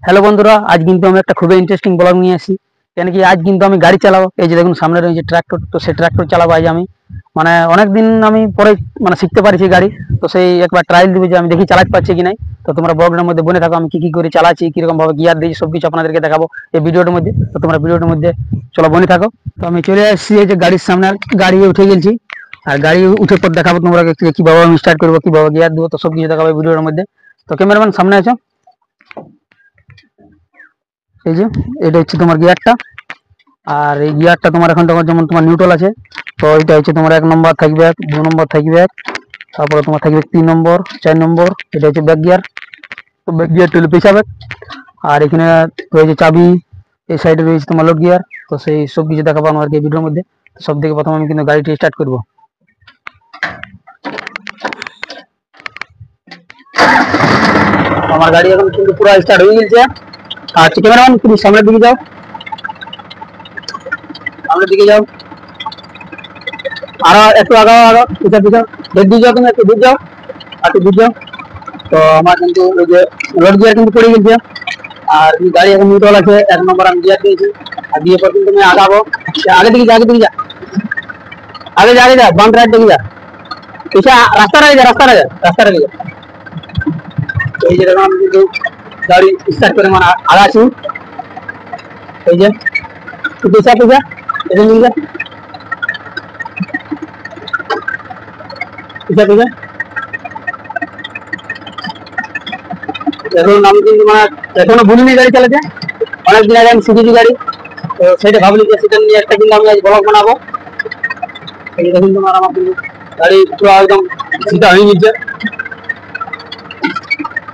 Hello বন্ধুরা, আজ কিন্তু আমি একটা খুবই ইন্টারেস্টিং ব্লগ নিয়ে আসি। কেন কি আজ কিন্তু আমি গাড়ি চালাবো। এই যে দেখুন সামনে রয়েছে ট্রাক্টর, তো সেই ট্রাক্টর চালাবো আজ আমি। মানে অনেকদিন আমি পরে শিখতে পারছি গাড়ি। তো সেই একবার ট্রায়াল দিব যে আমি দেখি চালাতে পারছি কি নাই। তো তোমরা ব্লগের মধ্যে বনে থাকো আমি কি কি করে চালাচ্ছি, কিরকম ভাবে গিয়ার দিয়েছি, সবকিছু আপনাদেরকে দেখাবো এই ভিডিওটার মধ্যে। তো তোমরা ভিডিওটার মধ্যে চলো বনে থাকো। তো আমি চলে আসছি এই যে গাড়ির সামনে, গাড়ি উঠে গেছি। আর গাড়ি উঠে পর দেখাবো তোমরা কিভাবে আমি স্টার্ট করবো, কিভাবে গিয়ার দেবো, তো সবকিছু দেখাবো এই ভিডিওর মধ্যে। তো ক্যামেরাম্যান সামনে আছো। এই যে এটা হচ্ছে তোমার গিয়ারটা। আর এই গিয়ারটা তোমার এখন তোমার যেমন তোমার নিউট্রাল আছে, তো এটা হচ্ছে তোমার 1 নম্বর থাকবে, 2 নম্বর থাকবে, তারপরে তোমার থাকবে 3 নম্বর, 4 নম্বর। এটা হচ্ছে ব্যাক গিয়ার। তো ব্যাক গিয়ারটা হলো পেছাবে। আর এখানে রয়েছে চাবি, এই সাইডে রয়েছে তোমার লোড গিয়ার। তো সেই সব কিছু দেখাবো আমার এই ভিডিওর মধ্যে। সব থেকে প্রথম আমি কিন্তু গাড়িটি স্টার্ট করবো। আমার গাড়ি এখন কিন্তু পুরো স্টার্ট হয়ে গেছে। আর ক্যামেরাম্যান তুমি সামনের দিকে যাও, সামনের দিকে যাও, আরো একটু আগাও, আরো পিছাও পিছাও, দেড় দিয়ে যাও, তুমি একটু দূর যাও, আর একটু দূর যাও। তো আমার কিন্তু ওই যে রোড গিয়ার কিন্তু পড়ে গেছে। আর গাড়ি এখন নিউট্রাল আছে, 1 নম্বর আমি গিয়ার দিয়েছি। আর দিয়ে পর কিন্তু তুমি আগাবো, আগে দিকে যা, আগে দিকে যা, আগে যা, আগে যা, বাম রাইট দিকে যা, পিছা রাস্তার আগে যা, রাস্তার আগে, রাস্তার আগে যা। এই যে আমি কিন্তু গাড়ি স্টার্ট করে মানে আগাচ্ছি। এই যে পিছা পিছা, এখানে নিয়ে যা, পিছা পিছা। এখন আমি কিন্তু মানে এখনো ভুলিনি গাড়ি চালাতে, অনেকদিন আগে আমি শিখেছি গাড়ি। তো সেটা ভাবলি যে সেটা নিয়ে একটা কিন্তু আমি আজ ব্লগ বানাবো। এই দেখুন তোমার আমার কিন্তু গাড়ি পুরো একদম সিধা হয়ে গেছে।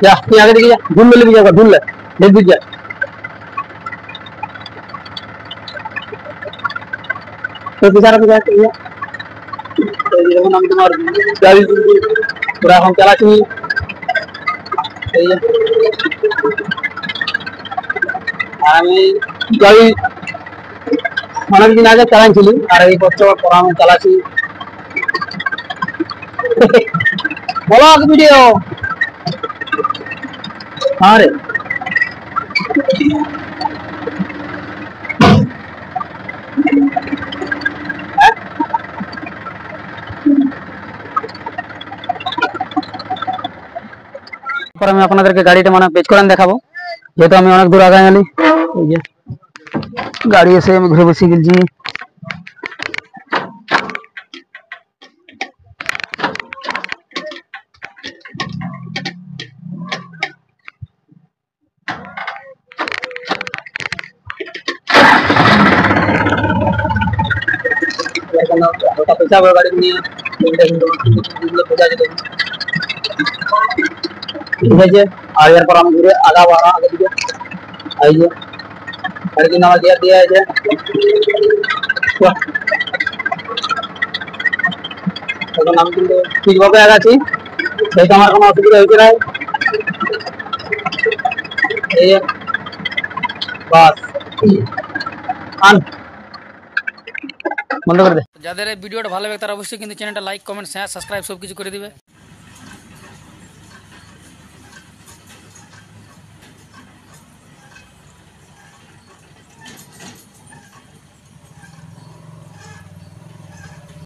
যা তুই আগে দিকে যা, ভুললে লিখে যাবো, ভুললে দেখ দিক যা। তো পিছারা পিছা দেখুন আমি তোমার গাড়ি কিন্তু পুরো এখন চালাচ্ছি। এই যে আমি গাড়ি অনেকদিন আগে চালাইছিলি, আর এই বছর পর আমি চালাচ্ছি। বলো ভিডিও। হ্যাঁ রে, আমি আপনাদেরকে গাড়িটা মানে পেজ করে দেখাবো, যেহেতু আমি অনেক দূর আগায় গেলি। এই যে গাড়ি এসে আমি ঘুরে বসে গেছি। গাড়ি নিয়ে ঠিক আছে। আর এরপর আমি ঘুরে আগাবো আগে দিকে। এই যে গাড়ি কিন্তু আমার গিয়ার দিয়ে আছে। এখন আমি কিন্তু ঠিকভাবে আগাচ্ছি, সেটা আমার কোনো অসুবিধা হয়েছে নাই। এই যে বাস আন বন্ধ করে দে। যাদের এই ভিডিওটা ভালো লাগে তারা অবশ্যই কিন্তু চ্যানেলটা লাইক, কমেন্ট, শেয়ার, সাবস্ক্রাইব সব কিছু করে দিবে।